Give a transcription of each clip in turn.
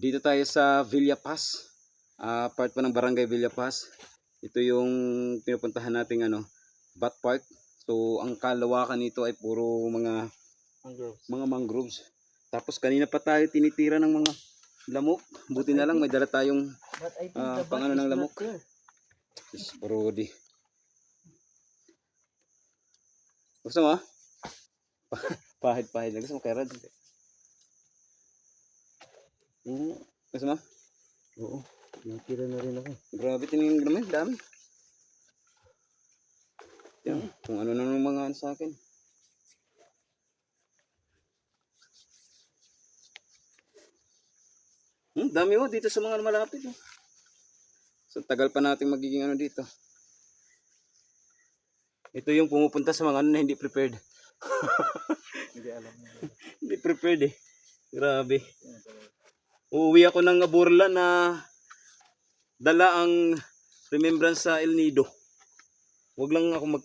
Dito tayo sa Villa Paz. Part pa ng Barangay Villa Paz. Ito yung pinupuntahan nating bat park. So ang kalawakan nito ay puro mga mangroves. Tapos kanina pa tayo tinitira ng mga lamok. Buti na lang may dala tayong pangano ng lamok. Yes, Brody. Gusto mo? Pahid-pahid. Gusto mo kay Rad? Gusto mo? Oo. Natira na rin ako. Grabe, tinignan naman. Dami. Yan. Kung ano na ng mga sa akin. Dami dito sa mga malapit. So tagal pa natin magiging dito. Ito yung pumupunta sa mga na hindi prepared. Hindi alam mo. Hindi prepared eh. Grabe. Uuwi ako ng Aburla na dala ang remembrance sa El Nido. Huwag lang ako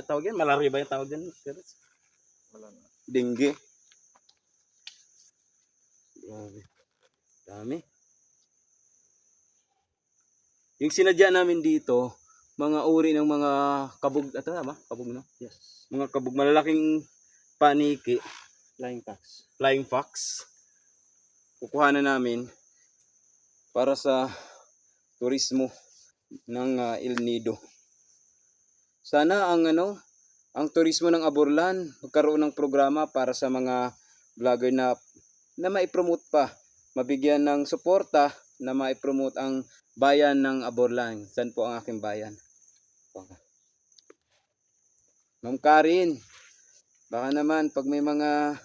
tawag yan. Malaria ba yung tawag yan? Wala na. Dengue. Grabe. Dami. Yung sinadya namin dito, mga uri ng mga kabog. Ito ba? Kabog na? Yes. Mga kabog. Malalaking paniki. Flying fox. Kukuhanan namin para sa turismo ng El Nido. Sana ang turismo ng Aburlan magkaroon ng programa para sa mga vlogger na maipromote pa, mabigyan ng suporta na maipromote ang bayan ng Aburlan. Saan po ang aking bayan? Ma'am Karin, baka naman pag may mga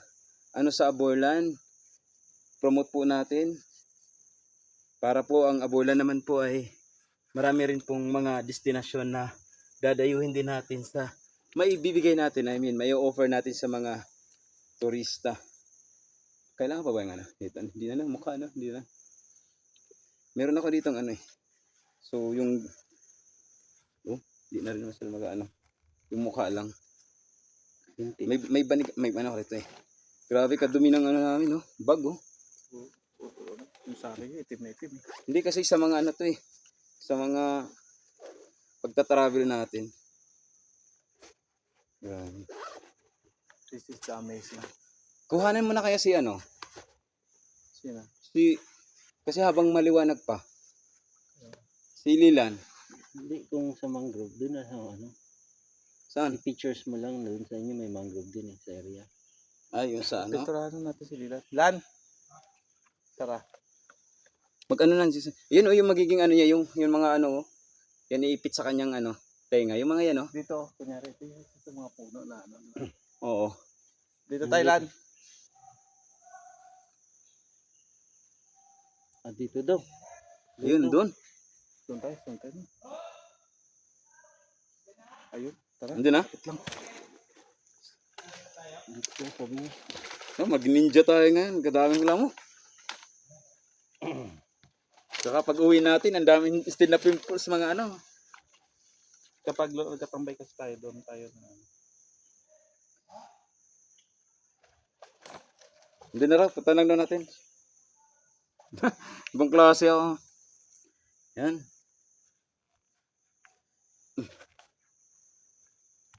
sa Aburlan, promote po natin para po ang Aburlan naman po ay marami rin pong mga destinasyon na dadayuhin din natin sa maibibigay natin, may offer natin sa mga turista. Kailangan pa ba yung dito? Hindi na lang mukha hindi na. Meron ako dito So yung hindi na rin masal yung mukha lang. May banig, may rito eh. Grabe kadumi ng namin bag Yung sari itim na itim. Hindi kasi sa mga sa mga pagta-travel natin. Grabe. This is the amazing. Kuhanan mo na kaya si Sino? Kasi habang maliwanag pa. Si Lilan. Hindi, kung sa mangrove, doon na sa Saan? I-pictures mo lang doon sa inyo, may mangrove din sa area. Yung sa Picturean natin si Lilan. Lan! Tara. Lang yun yung magiging niya, yung mga yan iipit sa kanyang tenga, yung mga yan Dito, kunyari, ito yung sa mga puno na Oo. Dito tayo, Lan. Dito daw. Ayun, doon. Doon tayo. Ayun, tara. Andun na? Lang. Dito, sabi niya. Mag-ninja tayo ngayon, kadaming lamok. Saka pag uwi natin, ang daming still na pimples mga Kapag magkatambay kasi tayo, doon tayo na Hindi na raw, patanang na natin. Ibang klase ako. Yan.